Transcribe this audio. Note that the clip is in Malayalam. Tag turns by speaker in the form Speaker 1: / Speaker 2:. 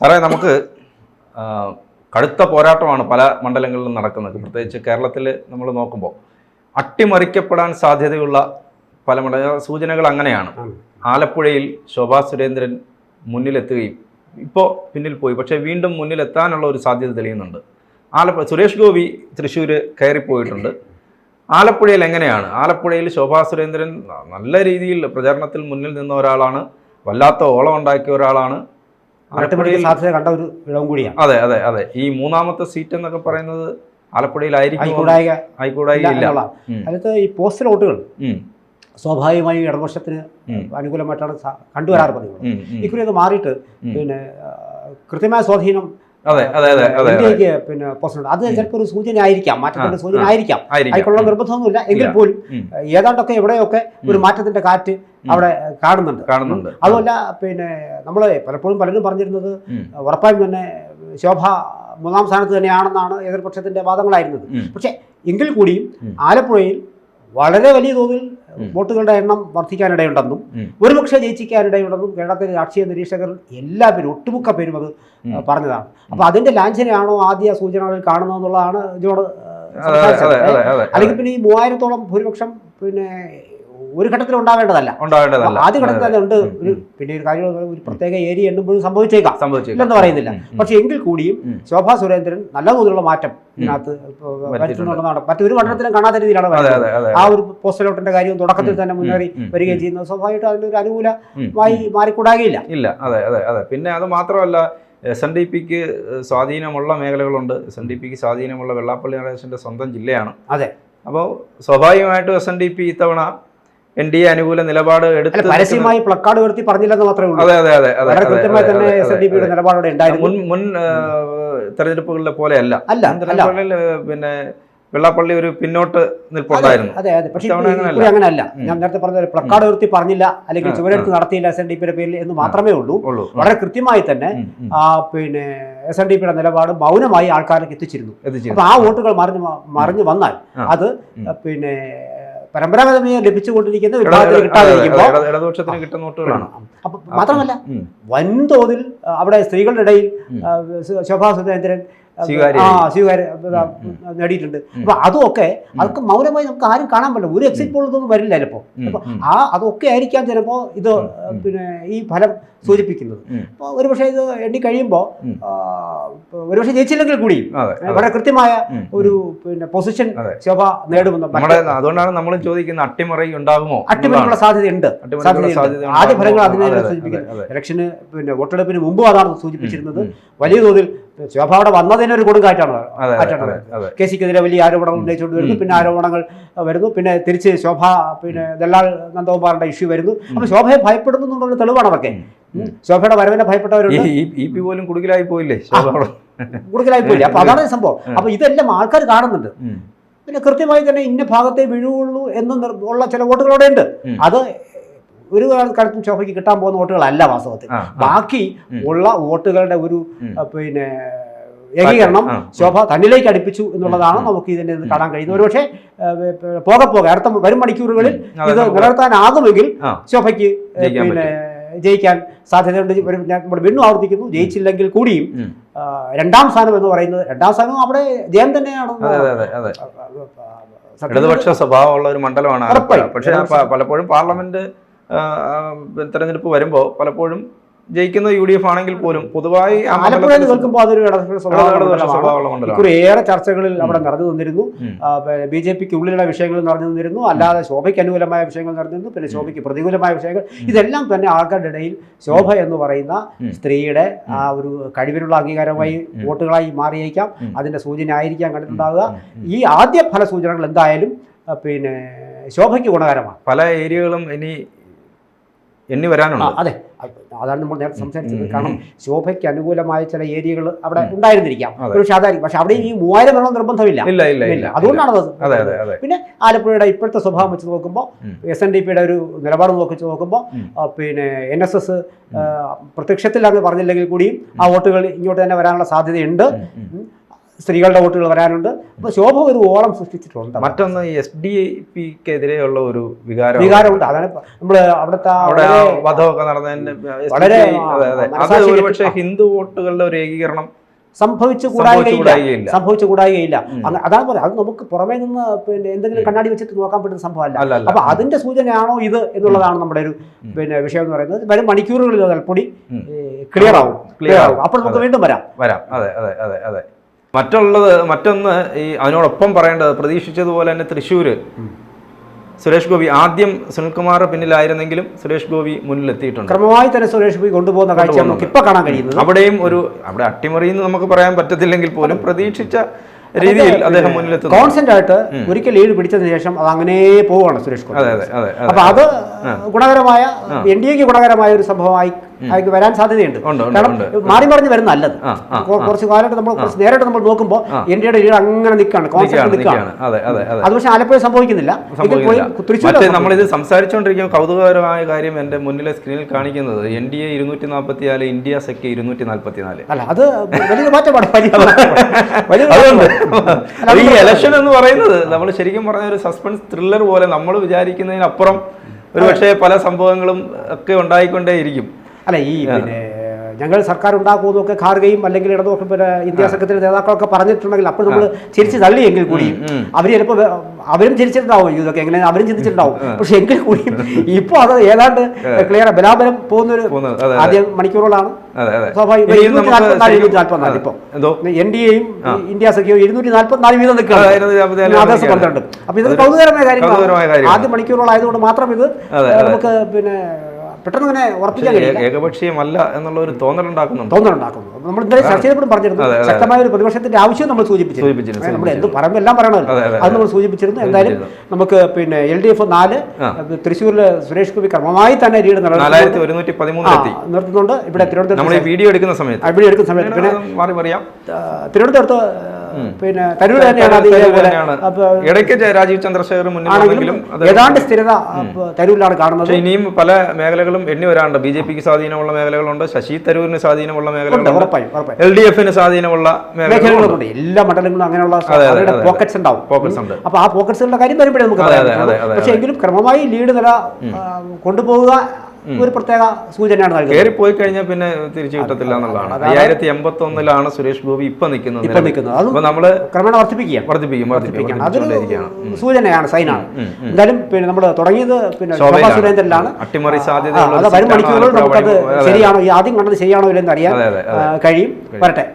Speaker 1: സാറേ, നമുക്ക് കടുത്ത പോരാട്ടമാണ് പല മണ്ഡലങ്ങളിലും നടക്കുന്നത്. പ്രത്യേകിച്ച് കേരളത്തിൽ നമ്മൾ നോക്കുമ്പോൾ അട്ടിമറിക്കപ്പെടാൻ സാധ്യതയുള്ള പല സൂചനകൾ അങ്ങനെയാണ്. ആലപ്പുഴയിൽ ശോഭാ സുരേന്ദ്രൻ മുന്നിലെത്തുകയും ഇപ്പോൾ പിന്നിൽ പോയി, പക്ഷേ വീണ്ടും മുന്നിലെത്താനുള്ള ഒരു സാധ്യത തെളിയുന്നുണ്ട്. സുരേഷ് ഗോപി തൃശ്ശൂർ കയറിപ്പോയിട്ടുണ്ട്. ആലപ്പുഴയിൽ എങ്ങനെയാണ്? ആലപ്പുഴയിൽ ശോഭാ സുരേന്ദ്രൻ നല്ല രീതിയിൽ പ്രചാരണത്തിൽ മുന്നിൽ നിന്ന ഒരാളാണ്, വല്ലാത്ത ഓളം ഉണ്ടാക്കിയ ഒരാളാണ്.
Speaker 2: ആലപ്പുഴയിൽ സാധ്യത കണ്ട ഒരു ഇടവും കൂടിയാണ്.
Speaker 1: അതെ അതെ അതെ. ഈ മൂന്നാമത്തെ സീറ്റ് എന്നൊക്കെ പറയുന്നത് ആലപ്പുഴയിലായിരിക്കും, ആയിക്കൂടായില്ല.
Speaker 2: അതിനകത്ത് ഈ പോസ്റ്റൽ വോട്ടുകൾ സ്വാഭാവികമായും ഇടതുപക്ഷത്തിന് അനുകൂലമായിട്ടാണ് കണ്ടുവരാറ് പതിവ്. ഇക്കുറി അത് മാറിയിട്ട് പിന്നെ കൃത്യമായ സ്വാധീനം ഇന്ത്യക്ക് പിന്നെ പോസ്റ്റൽ അത് ചിലപ്പോൾ ഒരു സൂചന ആയിരിക്കാം, മാറ്റത്തിന്റെ സൂചന ആയിരിക്കാം. ആയിക്കൊള്ള നിർബന്ധമൊന്നുമില്ല, എങ്കിൽ പോലും ഏതാണ്ടൊക്കെ എവിടെയൊക്കെ ഒരു മാറ്റത്തിന്റെ കാറ്റ് അവിടെ കാണുന്നുണ്ട്. അതുമല്ല, പിന്നെ നമ്മൾ പലപ്പോഴും പലരും പറഞ്ഞിരുന്നത് ഉറപ്പായും തന്നെ ശോഭ മൂന്നാം സ്ഥാനത്ത് തന്നെയാണെന്നാണ് എതിർപക്ഷത്തിന്റെ വാദങ്ങളായിരുന്നത്. പക്ഷെ എങ്കിൽ കൂടിയും ആലപ്പുഴയിൽ വളരെ വലിയ തോതിൽ വോട്ടുകളുടെ എണ്ണം വർദ്ധിക്കാനിടയുണ്ടെന്നും ഒരുപക്ഷെ ജയിച്ചിക്കാനിടയുണ്ടെന്നും കേരളത്തിലെ രാഷ്ട്രീയ നിരീക്ഷകർ എല്ലാവരും ഒട്ടുമുക്ക പേരും അത് പറഞ്ഞതാണ്. അപ്പൊ അതിന്റെ ലാഞ്ചനയാണോ ആദ്യ സൂചനകളിൽ കാണുന്നതെന്നുള്ളതാണ് ഇതിനോട് അല്ലെങ്കിൽ പിന്നെ ഈ 3000-ഓളം ഭൂരിപക്ഷം പിന്നെ ഒരു ഘട്ടത്തിൽ ഉണ്ടാവേണ്ടതല്ല. ആദ്യ ഘട്ടത്തിൽ തന്നെ ഉണ്ട്. പിന്നെ ഒരു കാര്യം, ഒരു പ്രത്യേക ഏരിയ എണ്ണുമ്പോഴും സംഭവിച്ചേക്കാം എന്ന് പറയുന്നില്ല. പക്ഷെ എങ്കിൽ കൂടിയും ശോഭാ സുരേന്ദ്രൻ നല്ല തോതിലുള്ള മാറ്റം ഇതിനകത്ത് വരുത്തുന്നുണ്ടെന്നാണ് മറ്റൊരു പഠനത്തിലും കാണാത്ത രീതിയിലാണ് വരുന്നത്. ആ ഒരു പോസ്റ്റലോട്ടിന്റെ കാര്യം തുടക്കത്തിൽ തന്നെ മുന്നേറി വരികയും ചെയ്യുന്നത് സ്വാഭാവികമായിട്ടും അതിനൊരു അനുകൂലമായി മാറിക്കൂടാകില്ല.
Speaker 1: ഇല്ല, അതെ അതെ അതെ. പിന്നെ അത് മാത്രമല്ല, SNDPക്ക് സ്വാധീനമുള്ള മേഖലകളുണ്ട്. SNDPക്ക് സ്വാധീനമുള്ള വെള്ളാപ്പള്ളി നടേശന്റെ സ്വന്തം ജില്ലയാണ്.
Speaker 2: അതെ.
Speaker 1: അപ്പോൾ സ്വാഭാവികമായിട്ടും SNDP ഇത്തവണ NDA അനുകൂല നിലപാട് എടുത്ത്
Speaker 2: പരസ്യമായി പ്ലക്കാർഡ് ഉയർത്തി പറഞ്ഞില്ലെന്ന് മാത്രമേ ഉള്ളൂ.
Speaker 1: അതെ അതെ അതെ അതെ.
Speaker 2: കൃത്യമായി തന്നെ SNDPയുടെ നിലപാടോടെ ഉണ്ടായിരുന്നു.
Speaker 1: മുൻ തെരഞ്ഞെടുപ്പുകളിലെ പോലെയല്ല. പിന്നെ വെള്ളാപ്പള്ളി ഒരു പിന്നോട്ട് നിൽപ്പുണ്ടായിരുന്നു.
Speaker 2: അതെ അതെ. പക്ഷേ അങ്ങനെയല്ല. ഞാൻ നേരത്തെ പറഞ്ഞ പ്ലക്കാർഡ് ഉയർത്തി പറഞ്ഞില്ല, അല്ലെങ്കിൽ ചുവരെടുത്ത് നടത്തിയില്ല SNDPയുടെ പേരിൽ എന്ന് മാത്രമേ ഉള്ളൂ. വളരെ കൃത്യമായി തന്നെ പിന്നെ SNDPയുടെ നിലപാട് മൗനമായി ആൾക്കാരിലേക്ക് എത്തിച്ചിരുന്നു. അപ്പൊ ആ വോട്ടുകൾ മറിഞ്ഞു വന്നാൽ അത് പിന്നെ പരമ്പരാഗതമായി ലഭിച്ചുകൊണ്ടിരിക്കുന്ന വിഭാഗത്തിന് കിട്ടാതിരിക്കുമ്പോൾ, അപ്പൊ മാത്രമല്ല വൻതോതിൽ അവിടെ സ്ത്രീകളുടെ ഇടയിൽ ശോഭാ സുരേന്ദ്രൻ നേടിയിട്ടുണ്ട്. അപ്പൊ അതൊക്കെ മൗനമായി നമുക്ക് ആരും കാണാൻ പറ്റില്ല. ഒരു എക്സിറ്റ് പോൾ ഇതൊന്നും വരില്ല ചിലപ്പോൾ. അപ്പൊ അതൊക്കെ ആയിരിക്കാം ചിലപ്പോ ഇത് പിന്നെ ഈ ഫലം സൂചിപ്പിക്കുന്നത്. അപ്പോൾ ഒരുപക്ഷെ ഇത് എണ്ണി കഴിയുമ്പോൾ ഒരുപക്ഷെ ജയിച്ചില്ലെങ്കിൽ കൂടിയും വളരെ കൃത്യമായ ഒരു പിന്നെ പൊസിഷൻ ശോഭ നേടുമെന്ന്.
Speaker 1: അതുകൊണ്ടാണ് നമ്മൾ ചോദിക്കുന്നത്, അട്ടിമറി ഉണ്ടാകുമോ?
Speaker 2: അട്ടിമറിക്കുള്ള സാധ്യതയുണ്ട്. ആദ്യ ഫലങ്ങൾ അതിനെ സൂചിപ്പിക്കുന്നത്. ഇലക്ഷന് പിന്നെ വോട്ടെടുപ്പിന് മുമ്പും അതാണ് സൂചിപ്പിച്ചിരുന്നത്. വലിയ തോതിൽ ശോഭ അവിടെ വന്നതിനൊരു കൊടുങ്കാറ്റാണ്. കേസിക്കെതിരെ വലിയ ആരോപണങ്ങൾ ഉന്നയിച്ചുകൊണ്ട് വരുന്നു. പിന്നെ ആരോപണങ്ങൾ വരുന്നു. പിന്നെ തിരിച്ച് ശോഭ പിന്നെ ദല്ലാൽ നന്ദകുമാറിന്റെ ഇഷ്യൂ വരുന്നു. അപ്പൊ ശോഭയെ ഭയപ്പെടുന്നു എന്നുള്ള തെളിവാണ് അതൊക്കെ. ശോഭയുടെ വരവിനെ ഭയപ്പെട്ടവരുണ്ട്.
Speaker 1: പോലും കുടുക്കലായി പോയില്ലേ?
Speaker 2: കുടുക്കലായി പോയില്ലേ? അപ്പൊ അതാണ് സംഭവം. അപ്പൊ ഇതെല്ലാം ആൾക്കാർ കാണുന്നുണ്ട്. പിന്നെ കൃത്യമായി തന്നെ ഇന്ന ഭാഗത്തെ വീഴുള്ളൂ എന്നുള്ള ചില വോട്ടുകളോടെ ഉണ്ട്. അത് ഒരു കാലത്തും ശോഭയ്ക്ക് കിട്ടാൻ പോകുന്ന വോട്ടുകളല്ല വാസ്തവത്തിൽ. ബാക്കി ഉള്ള വോട്ടുകളുടെ ഒരു പിന്നെ ഏകീകരണം ശോഭ തന്നിലേക്ക് അടുപ്പിച്ചു എന്നുള്ളതാണ് നമുക്ക് ഇതിന്റെ കാണാൻ കഴിയുന്നത്. ഒരുപക്ഷെ പോകെ അടുത്ത വരും മണിക്കൂറുകളിൽ ഇത് നിലനിർത്താനാകുമെങ്കിൽ ശോഭയ്ക്ക് പിന്നെ ജയിക്കാൻ സാധ്യതയുണ്ട്. നമ്മുടെ വീണ്ടും ആവർത്തിക്കുന്നു, ജയിച്ചില്ലെങ്കിൽ കൂടിയും രണ്ടാം സ്ഥാനം എന്ന് പറയുന്നത്, രണ്ടാം സ്ഥാനം അവിടെ ജയം തന്നെയാണ്.
Speaker 1: ഇടതുപക്ഷ സ്വഭാവമുള്ള ഒരു മണ്ഡലമാണ്. പക്ഷേ പലപ്പോഴും പാർലമെന്റ് തെരഞ്ഞെടുപ്പ് വരുമ്പോൾ പലപ്പോഴും ജയിക്കുന്ന UDF ആണെങ്കിൽ പോലും പൊതുവായി
Speaker 2: ആലപ്പുഴയിൽ നിൽക്കുമ്പോൾ അതൊരു ഏറെ ചർച്ചകളിൽ അവിടെ നടന്നു നിന്നിരുന്നു. BJPക്ക് ഉള്ളിലുള്ള വിഷയങ്ങൾ നടന്നു നിന്നിരുന്നു, അല്ലാതെ ശോഭയ്ക്ക് അനുകൂലമായ വിഷയങ്ങൾ നടന്നിരുന്നു, പിന്നെ ശോഭയ്ക്ക് പ്രതികൂലമായ വിഷയങ്ങൾ. ഇതെല്ലാം തന്നെ ആൾക്കാരുടെ ഇടയിൽ ശോഭ എന്ന് പറയുന്ന സ്ത്രീയുടെ ആ ഒരു കഴിവിനുള്ള അംഗീകാരമായി വോട്ടുകളായി മാറിയേക്കാം. അതിന്റെ സൂചന ആയിരിക്കാം കണ്ടിട്ടുണ്ടാവുക. ഈ ആദ്യ ഫല സൂചനകൾ എന്തായാലും പിന്നെ ശോഭയ്ക്ക് ഗുണകരമാണ്.
Speaker 1: പല ഏരിയകളും ഇനി എണ്ണി വരാനുണ്ട്.
Speaker 2: അതെ, അതാണ് നമ്മൾ നേരത്തെ സംസാരിച്ചത്. കാരണം ശോഭയ്ക്ക് അനുകൂലമായ ചില ഏരിയകൾ അവിടെ ഉണ്ടായിരുന്നിരിക്കാം, പക്ഷെ അതായിരിക്കും. പക്ഷെ അവിടെ ഈ 3000 എണ്ണം നിർബന്ധമില്ല. അതുകൊണ്ടാണത്. പിന്നെ ആലപ്പുഴയുടെ ഇപ്പോഴത്തെ സ്വഭാവം വെച്ച് നോക്കുമ്പോൾ, SNDPയുടെ ഒരു നിലപാട് വെച്ച് നോക്കുമ്പോൾ, പിന്നെ NSS പ്രത്യക്ഷത്തിൽ അങ്ങ് പറഞ്ഞില്ലെങ്കിൽ കൂടിയും ആ വോട്ടുകൾ ഇങ്ങോട്ട് തന്നെ വരാനുള്ള സാധ്യതയുണ്ട്. സ്ത്രീകളുടെ വോട്ടുകൾ വരാനുണ്ട്. അപ്പോൾ ശോഭ ഒരു ഓളം സൃഷ്ടിച്ചിട്ടുണ്ട്.
Speaker 1: മറ്റൊന്ന് SDPക്കെതിരെയുള്ള ഒരു
Speaker 2: വികാരമുണ്ട്. അതാണ് നമ്മൾ അവിടുത്തെ
Speaker 1: വധമൊക്കെ നടന്നതിന്റെ
Speaker 2: വളരെ
Speaker 1: അത് ഒരുപക്ഷെ ഹിന്ദു വോട്ടുകളുടെ ഒരു ഏകീകരണം
Speaker 2: സംഭവിച്ചു കൂടായികയില്ല. അതാണ് പറയുന്നത്. അത് നമുക്ക് പുറമേ നിന്ന് പിന്നെ എന്തെങ്കിലും കണ്ണാടി വെച്ചിട്ട് നോക്കാൻ പറ്റുന്ന സംഭവമല്ല. അപ്പൊ അതിന്റെ സൂചനയാണോ ഇത് എന്നുള്ളതാണ് നമ്മുടെ ഒരു വിഷയം എന്ന് പറയുന്നത്. വരും മണിക്കൂറുകളിൽ തൽപ്പൊടി ക്ലിയർ ആവും. അപ്പോൾ നമുക്ക് വീണ്ടും വരാം.
Speaker 1: അതെ. മറ്റൊന്ന് ഈ അതിനോടൊപ്പം പറയേണ്ടത്, പ്രതീക്ഷിച്ചതുപോലെ തന്നെ തൃശ്ശൂര് സുരേഷ് ഗോപി ആദ്യം സുനിൽകുമാർ പിന്നിലായിരുന്നെങ്കിലും സുരേഷ് ഗോപി മുന്നിലെത്തിയിട്ടുണ്ട്.
Speaker 2: ക്രമമായി തന്നെ സുരേഷ് ഗോപി കൊണ്ടുപോകുന്ന കാഴ്ച നമുക്ക് ഇപ്പൊ കാണാൻ കഴിയുന്നത്.
Speaker 1: അവിടെയും അവിടെ അട്ടിമറിയെന്ന് നമുക്ക് പറയാൻ പറ്റത്തില്ലെങ്കിൽ പോലും പ്രതീക്ഷിച്ച രീതിയിൽ അദ്ദേഹം മുന്നിലെത്തുന്നു.
Speaker 2: കോൺസ്റ്റന്റ് ആയിട്ട് ഒരിക്കൽ ലീഡ് പിടിച്ചതിന് ശേഷം അത് അങ്ങനെ പോവുകയാണ് സുരേഷ് ഗോപി. അപ്പൊ അത് ഗുണകരമായ NDAക്ക് ഗുണകരമായ ഒരു സംഭവമായി വരാൻ സാധ്യതയുണ്ട്. കാരണം മാറി മറിഞ്ഞ് വരുന്ന നല്ലത്. കുറച്ച് കാലമായിട്ട് നമ്മൾ കുറച്ച് നേരിട്ട് നമ്മൾ നോക്കുമ്പോൾ NDAയുടെ ലീഡ് അങ്ങനെ നിൽക്കുകയാണ്, കോൺസ്റ്റന്റ് നിൽക്കുകയാണ്. അത് പക്ഷേ ആലപ്പുഴ സംഭവിക്കുന്നില്ല.
Speaker 1: നമ്മളിത് സംസാരിച്ചുകൊണ്ടിരിക്കുമ്പോൾ കൗതുകകരമായ കാര്യം എന്റെ മുന്നിലെ സ്ക്രീനിൽ കാണിക്കുന്നത് NDA 244, ഇന്ത്യ സഖ്യ 244.
Speaker 2: അല്ല, അത് വലിയ മാറ്റമാണ്.
Speaker 1: ഈ ഇലക്ഷൻ എന്ന് പറയുന്നത് നമ്മൾ ശരിക്കും പറഞ്ഞ ഒരു സസ്പെൻസ് ത്രില്ലർ പോലെ നമ്മൾ വിചാരിക്കുന്നതിനപ്പുറം ഒരു പക്ഷേ പല സംഭവങ്ങളും ഒക്കെ ഉണ്ടായിക്കൊണ്ടേയിരിക്കും.
Speaker 2: അല്ല, ഈ പിന്നെ ഞങ്ങൾ സർക്കാർ ഉണ്ടാക്കുമെന്നൊക്കെ ഖാർഗെയും അല്ലെങ്കിൽ ഇടതുപക്ഷം പിന്നെ ഇന്ത്യ സഖ്യത്തിലെ നേതാക്കളൊക്കെ പറഞ്ഞിട്ടുണ്ടെങ്കിൽ അപ്പോൾ നമ്മൾ ചിരിച്ച് തള്ളിയെങ്കിൽ കൂടിയും അവർ ചിലപ്പോൾ അവരും ചിരിച്ചിട്ടുണ്ടാവും, ഇതൊക്കെ എങ്ങനെ അവരും ചിന്തിച്ചിട്ടുണ്ടാവും. പക്ഷെ എങ്കിൽ കൂടിയും ഇപ്പോൾ അത് ഏതാണ്ട് ക്ലിയർ ബലാബലം പോകുന്നൊരു ആദ്യ മണിക്കൂറുകളാണ്. സ്വാഭാവികം 244 ഇപ്പോൾ NDAയും ഇന്ത്യ സഖ്യവും 244 വീതം നിൽക്കുകയാണ്. ആദർശ 12. അപ്പൊ ഇത് കൗതുകരമായ കാര്യങ്ങളാണ്. ആദ്യ മണിക്കൂറുകളായതുകൊണ്ട് മാത്രം ഇത് നമുക്ക് പിന്നെ പെട്ടെന്ന് തന്നെ ഉറപ്പിക്കാൻ കഴിയില്ല.
Speaker 1: ഏകപക്ഷീയമല്ല എന്നുള്ള ഒരു തോന്നലുണ്ടാക്കുന്നു.
Speaker 2: നമ്മൾ ഇന്നലെ ചർച്ച ചെയ്തപ്പോഴും പറഞ്ഞിരുന്നു, ശക്തമായ ഒരു പ്രതിപക്ഷത്തിന്റെ ആവശ്യം നമ്മൾ സൂചിപ്പിച്ചിരുന്നു. നമ്മൾ എന്ത് പറയുമ്പോൾ എല്ലാം പറയണമല്ലോ, അത് നമ്മൾ സൂചിപ്പിച്ചിരുന്നു. എന്തായാലും നമുക്ക് പിന്നെ LDF 4 തൃശ്ശൂരിൽ സുരേഷ് ഗോപി ക്രമമായി തന്നെ ലീഡ് നിർത്തുന്നുണ്ട്. ഇവിടെ തിരുവനന്തപുരത്ത്
Speaker 1: വീഡിയോ എടുക്കുന്ന സമയത്ത്
Speaker 2: പിന്നെ തിരുവനന്തപുരത്ത് പിന്നെ തരൂർ തന്നെയാണ്.
Speaker 1: ഇടയ്ക്ക് രാജീവ് ചന്ദ്രശേഖർ മുന്നിലാണെങ്കിലും
Speaker 2: ഏതാണ്ട് സ്ഥിരത തരൂരിലാണ് കാണുന്നത്.
Speaker 1: ഇനിയും പല മേഖലകളും എണ്ണി വരാറുണ്ട്. BJPക്ക് സ്വാധീനമുള്ള മേഖലകളുണ്ട്, ശശി തരൂരിന് സ്വാധീനമുള്ള മേഖലകളുണ്ട്, LDFന് സ്വാധീനമുള്ള മേഖലകളുണ്ട്.
Speaker 2: എല്ലാ മണ്ഡലങ്ങളും അങ്ങനെയുള്ള പോക്കറ്റ്സ് ഉണ്ടാവും. അപ്പൊ ആ പോക്കറ്റ്സുകളുടെ കാര്യം വരുമ്പോഴേ നമുക്ക് പറയാം. പക്ഷെ എങ്കിലും ക്രമമായി ലീഡ് നില കൊണ്ടുപോകുക ഒരു പ്രത്യേക സൂചനയാണ് നൽകുന്നത്.
Speaker 1: കയറി പോയി കഴിഞ്ഞാൽ പിന്നെ തിരിച്ചു കിട്ടത്തില്ല എന്നുള്ളതാണ്. 5081 സുരേഷ് ഗോപി ഇപ്പൊ നിൽക്കുന്നത്. അപ്പൊ നമ്മള്
Speaker 2: ക്രമേണ വർദ്ധിപ്പിക്കും. അതൊരു സൂചനയാണ്, സൈനാണ്. എന്തായാലും പിന്നെ നമ്മൾ തുടങ്ങിയത് പിന്നെ ശോഭാ സുരേന്ദ്രനിലാണ്.
Speaker 1: അട്ടിമറി സാധ്യത
Speaker 2: വരും മണിക്കൂറുകൾ നമുക്കത് ശരിയാണോ, ആദ്യം കണ്ടത് ശരിയാണോ ഇല്ലെന്ന് അറിയാൻ കഴിയും. വരട്ടെ.